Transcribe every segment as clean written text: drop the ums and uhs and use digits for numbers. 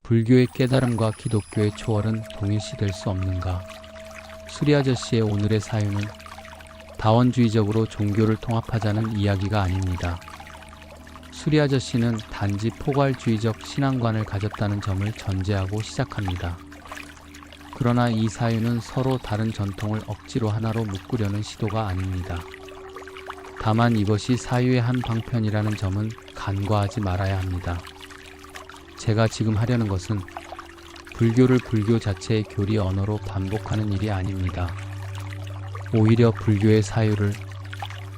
불교의 깨달음과 기독교의 초월은 동일시될 수 없는가? 수리 아저씨의 오늘의 사유는 다원주의적으로 종교를 통합하자는 이야기가 아닙니다. 수리 아저씨는 단지 포괄주의적 신앙관을 가졌다는 점을 전제하고 시작합니다. 그러나 이 사유는 서로 다른 전통을 억지로 하나로 묶으려는 시도가 아닙니다. 다만 이것이 사유의 한 방편이라는 점은 간과하지 말아야 합니다. 제가 지금 하려는 것은 불교를 불교 자체의 교리 언어로 반복하는 일이 아닙니다. 오히려 불교의 사유를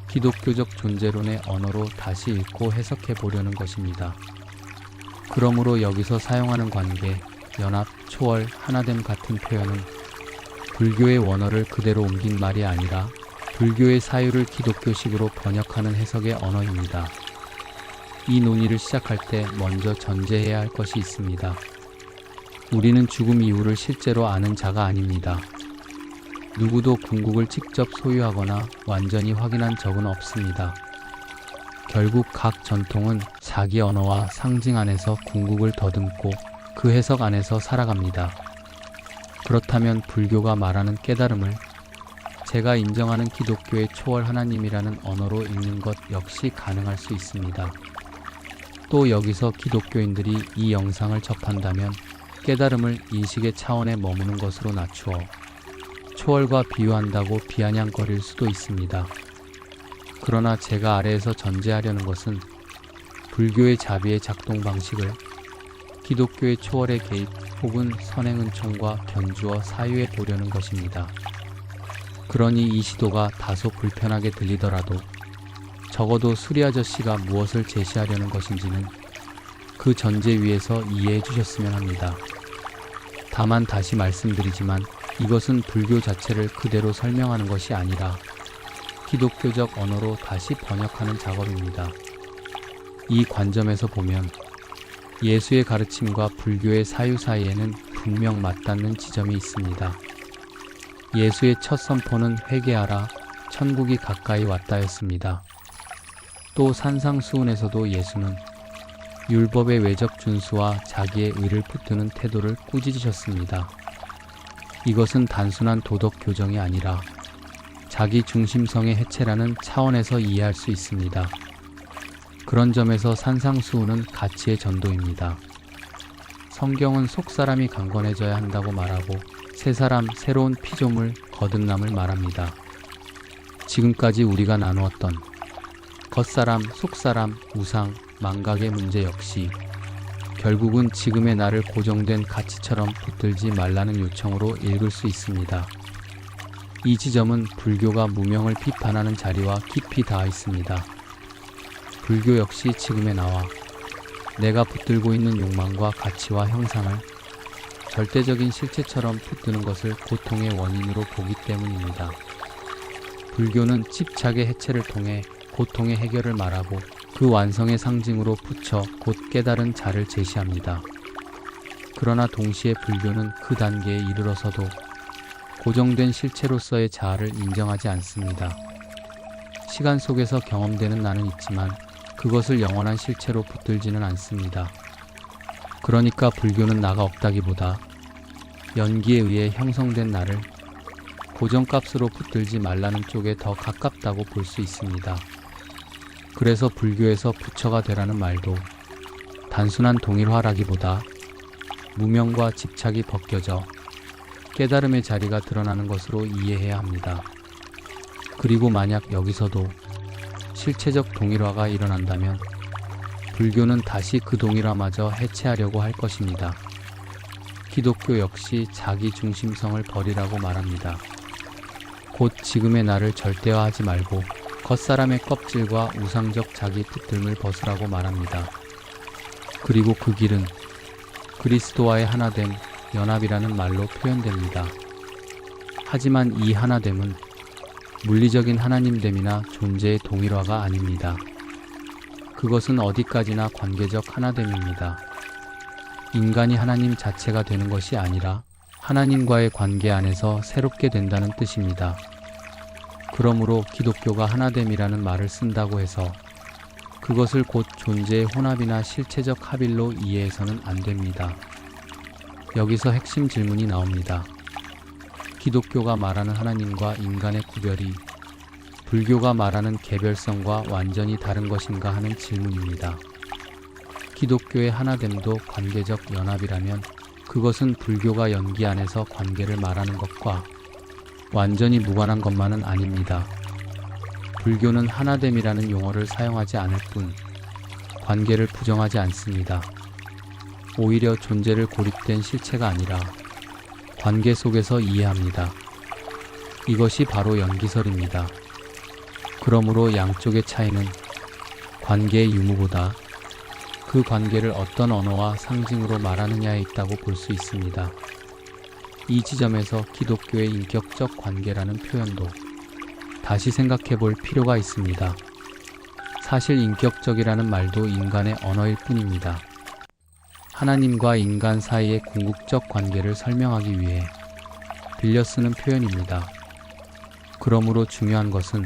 기독교적 존재론의 언어로 다시 읽고 해석해 보려는 것입니다. 그러므로 여기서 사용하는 관계, 연합, 초월, 하나됨 같은 표현은 불교의 원어를 그대로 옮긴 말이 아니라 불교의 사유를 기독교식으로 번역하는 해석의 언어입니다. 이 논의를 시작할 때 먼저 전제해야 할 것이 있습니다. 우리는 죽음 이후를 실제로 아는 자가 아닙니다. 누구도 궁극을 직접 소유하거나 완전히 확인한 적은 없습니다. 결국 각 전통은 자기 언어와 상징 안에서 궁극을 더듬고 그 해석 안에서 살아갑니다. 그렇다면 불교가 말하는 깨달음을 제가 인정하는 기독교의 초월 하나님이라는 언어로 읽는 것 역시 가능할 수 있습니다. 또 여기서 기독교인들이 이 영상을 접한다면 깨달음을 인식의 차원에 머무는 것으로 낮추어 초월과 비유한다고 비아냥거릴 수도 있습니다. 그러나 제가 아래에서 전제하려는 것은 불교의 자비의 작동 방식을 기독교의 초월의 개입 혹은 선행은총과 견주어 사유해 보려는 것입니다. 그러니 이 시도가 다소 불편하게 들리더라도 적어도 수리 아저씨가 무엇을 제시하려는 것인지는 그 전제 위에서 이해해 주셨으면 합니다. 다만 다시 말씀드리지만 이것은 불교 자체를 그대로 설명하는 것이 아니라 기독교적 언어로 다시 번역하는 작업입니다. 이 관점에서 보면 예수의 가르침과 불교의 사유 사이에는 분명 맞닿는 지점이 있습니다. 예수의 첫 선포는 회개하라, 천국이 가까이 왔다였습니다. 또 산상수훈에서도 예수는 율법의 외적 준수와 자기의 의를 붙드는 태도를 꾸짖으셨습니다. 이것은 단순한 도덕 교정이 아니라 자기 중심성의 해체라는 차원에서 이해할 수 있습니다. 그런 점에서 산상수훈은 가치의 전도입니다. 성경은 속사람이 강건해져야 한다고 말하고 새 사람, 새로운 피조물, 거듭남을 말합니다. 지금까지 우리가 나누었던 겉사람, 속사람, 우상, 망각의 문제 역시 결국은 지금의 나를 고정된 가치처럼 붙들지 말라는 요청으로 읽을 수 있습니다. 이 지점은 불교가 무명을 비판하는 자리와 깊이 닿아 있습니다. 불교 역시 지금의 나와 내가 붙들고 있는 욕망과 가치와 형상을 절대적인 실체처럼 붙드는 것을 고통의 원인으로 보기 때문입니다. 불교는 집착의 해체를 통해 고통의 해결을 말하고 그 완성의 상징으로 붙여 곧 깨달은 자를 제시합니다. 그러나 동시에 불교는 그 단계에 이르러서도 고정된 실체로서의 자아를 인정하지 않습니다. 시간 속에서 경험되는 나는 있지만 그것을 영원한 실체로 붙들지는 않습니다. 그러니까 불교는 나가 없다기보다 연기에 의해 형성된 나를 고정값으로 붙들지 말라는 쪽에 더 가깝다고 볼 수 있습니다. 그래서 불교에서 부처가 되라는 말도 단순한 동일화라기보다 무명과 집착이 벗겨져 깨달음의 자리가 드러나는 것으로 이해해야 합니다. 그리고 만약 여기서도 실체적 동일화가 일어난다면 불교는 다시 그 동일화마저 해체하려고 할 것입니다. 기독교 역시 자기 중심성을 버리라고 말합니다. 곧 지금의 나를 절대화하지 말고 겉사람의 껍질과 우상적 자기 붙들물 벗으라고 말합니다. 그리고 그 길은 그리스도와의 하나됨, 연합이라는 말로 표현됩니다. 하지만 이 하나됨은 물리적인 하나님됨이나 존재의 동일화가 아닙니다. 그것은 어디까지나 관계적 하나됨입니다. 인간이 하나님 자체가 되는 것이 아니라 하나님과의 관계 안에서 새롭게 된다는 뜻입니다. 그러므로 기독교가 하나됨이라는 말을 쓴다고 해서 그것을 곧 존재의 혼합이나 실체적 합일로 이해해서는 안 됩니다. 여기서 핵심 질문이 나옵니다. 기독교가 말하는 하나님과 인간의 구별이 불교가 말하는 개별성과 완전히 다른 것인가 하는 질문입니다. 기독교의 하나됨도 관계적 연합이라면 그것은 불교가 연기 안에서 관계를 말하는 것과 완전히 무관한 것만은 아닙니다. 불교는 하나됨이라는 용어를 사용하지 않을 뿐 관계를 부정하지 않습니다. 오히려 존재를 고립된 실체가 아니라 관계 속에서 이해합니다. 이것이 바로 연기설입니다. 그러므로 양쪽의 차이는 관계의 유무보다 그 관계를 어떤 언어와 상징으로 말하느냐에 있다고 볼 수 있습니다. 이 지점에서 기독교의 인격적 관계라는 표현도 다시 생각해 볼 필요가 있습니다. 사실 인격적이라는 말도 인간의 언어일 뿐입니다. 하나님과 인간 사이의 궁극적 관계를 설명하기 위해 빌려 쓰는 표현입니다. 그러므로 중요한 것은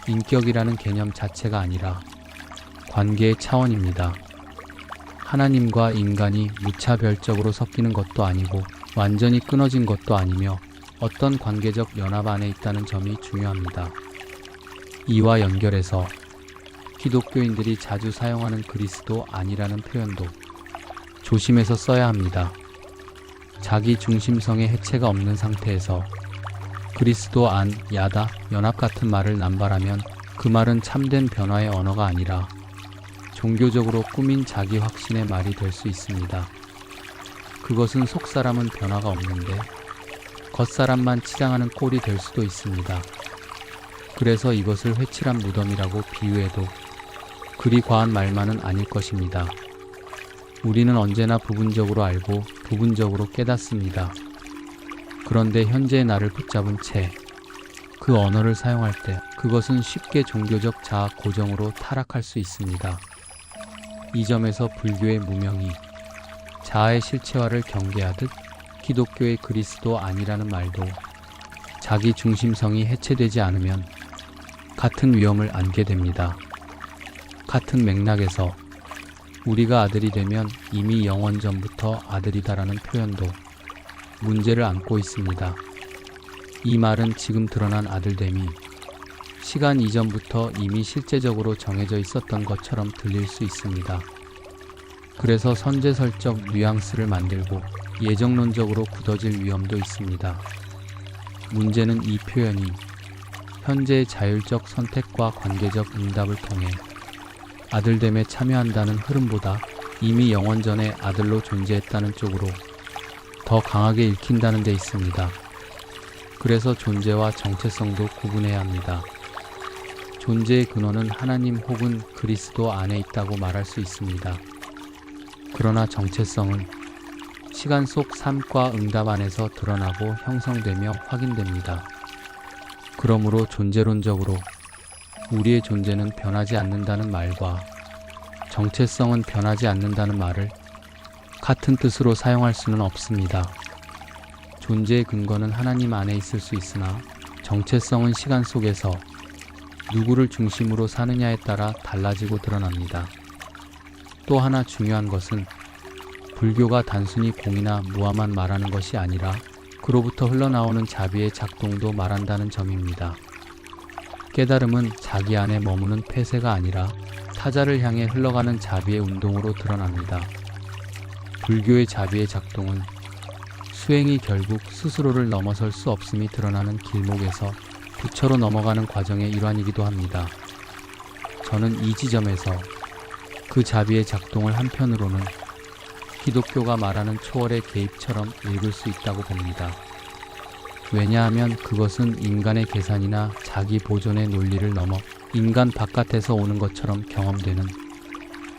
인격이라는 개념 자체가 아니라 관계의 차원입니다. 하나님과 인간이 무차별적으로 섞이는 것도 아니고 완전히 끊어진 것도 아니며 어떤 관계적 연합 안에 있다는 점이 중요합니다. 이와 연결해서 기독교인들이 자주 사용하는 그리스도 안이라는 표현도 조심해서 써야 합니다. 자기 중심성의 해체가 없는 상태에서 그리스도 안, 야다, 연합 같은 말을 남발하면 그 말은 참된 변화의 언어가 아니라 종교적으로 꾸민 자기 확신의 말이 될 수 있습니다. 그것은 속사람은 변화가 없는데 겉사람만 치장하는 꼴이 될 수도 있습니다. 그래서 이것을 회칠한 무덤이라고 비유해도 그리 과한 말만은 아닐 것입니다. 우리는 언제나 부분적으로 알고 부분적으로 깨닫습니다. 그런데 현재의 나를 붙잡은 채 그 언어를 사용할 때 그것은 쉽게 종교적 자아 고정으로 타락할 수 있습니다. 이 점에서 불교의 무명이 자아의 실체화를 경계하듯 기독교의 그리스도 아니라는 말도 자기 중심성이 해체되지 않으면 같은 위험을 안게 됩니다. 같은 맥락에서 우리가 아들이 되면 이미 영원 전부터 아들이다라는 표현도 문제를 안고 있습니다. 이 말은 지금 드러난 아들됨이 시간 이전부터 이미 실제적으로 정해져 있었던 것처럼 들릴 수 있습니다. 그래서 선제설적 뉘앙스를 만들고 예정론적으로 굳어질 위험도 있습니다. 문제는 이 표현이 현재의 자율적 선택과 관계적 응답을 통해 아들됨에 참여한다는 흐름보다 이미 영원 전에 아들로 존재했다는 쪽으로 더 강하게 읽힌다는 데 있습니다. 그래서 존재와 정체성도 구분해야 합니다. 존재의 근원은 하나님 혹은 그리스도 안에 있다고 말할 수 있습니다. 그러나 정체성은 시간 속 삶과 응답 안에서 드러나고 형성되며 확인됩니다. 그러므로 존재론적으로 우리의 존재는 변하지 않는다는 말과 정체성은 변하지 않는다는 말을 같은 뜻으로 사용할 수는 없습니다. 존재의 근거는 하나님 안에 있을 수 있으나 정체성은 시간 속에서 누구를 중심으로 사느냐에 따라 달라지고 드러납니다. 또 하나 중요한 것은 불교가 단순히 공이나 무아만 말하는 것이 아니라 그로부터 흘러나오는 자비의 작동도 말한다는 점입니다. 깨달음은 자기 안에 머무는 폐쇄가 아니라 타자를 향해 흘러가는 자비의 운동으로 드러납니다. 불교의 자비의 작동은 수행이 결국 스스로를 넘어설 수 없음이 드러나는 길목에서 부처로 넘어가는 과정의 일환이기도 합니다. 저는 이 지점에서 그 자비의 작동을 한편으로는 기독교가 말하는 초월의 개입처럼 읽을 수 있다고 봅니다. 왜냐하면 그것은 인간의 계산이나 자기 보존의 논리를 넘어 인간 바깥에서 오는 것처럼 경험되는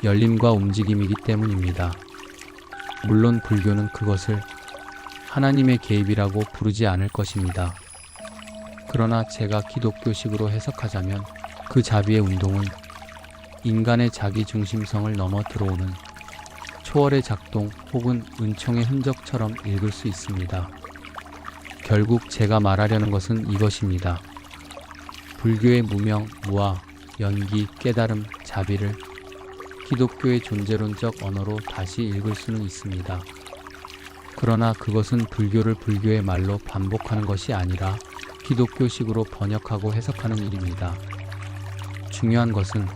열림과 움직임이기 때문입니다. 물론 불교는 그것을 하나님의 개입이라고 부르지 않을 것입니다. 그러나 제가 기독교식으로 해석하자면 그 자비의 운동은 인간의 자기 중심성을 넘어 들어오는 초월의 작동 혹은 은총의 흔적처럼 읽을 수 있습니다. 결국 제가 말하려는 것은 이것입니다. 불교의 무명, 무아, 연기, 깨달음, 자비를 기독교의 존재론적 언어로 다시 읽을 수는 있습니다. 그러나 그것은 불교를 불교의 말로 반복하는 것이 아니라 기독교식으로 번역하고 해석하는 일입니다. 중요한 것은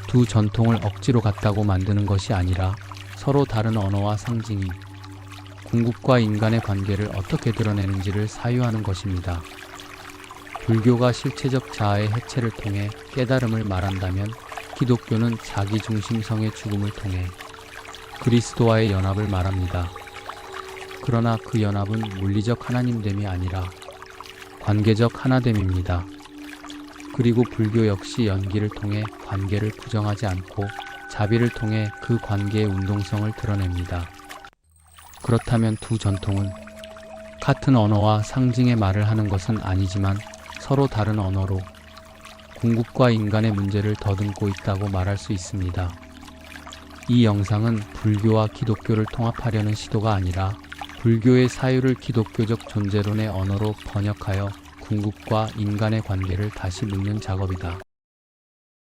두 전통을 억지로 같다고 만드는 것이 아니라 서로 다른 언어와 상징이 궁극과 인간의 관계를 어떻게 드러내는지를 사유하는 것입니다. 불교가 실체적 자아의 해체를 통해 깨달음을 말한다면 기독교는 자기중심성의 죽음을 통해 그리스도와의 연합을 말합니다. 그러나 그 연합은 물리적 하나님됨이 아니라 관계적 하나됨입니다. 그리고 불교 역시 연기를 통해 관계를 부정하지 않고 자비를 통해 그 관계의 운동성을 드러냅니다. 그렇다면 두 전통은 같은 언어와 상징의 말을 하는 것은 아니지만 서로 다른 언어로 궁극과 인간의 문제를 더듬고 있다고 말할 수 있습니다. 이 영상은 불교와 기독교를 통합하려는 시도가 아니라 불교의 사유를 기독교적 존재론의 언어로 번역하여 궁극과 인간의 관계를 다시 묻는 작업이다.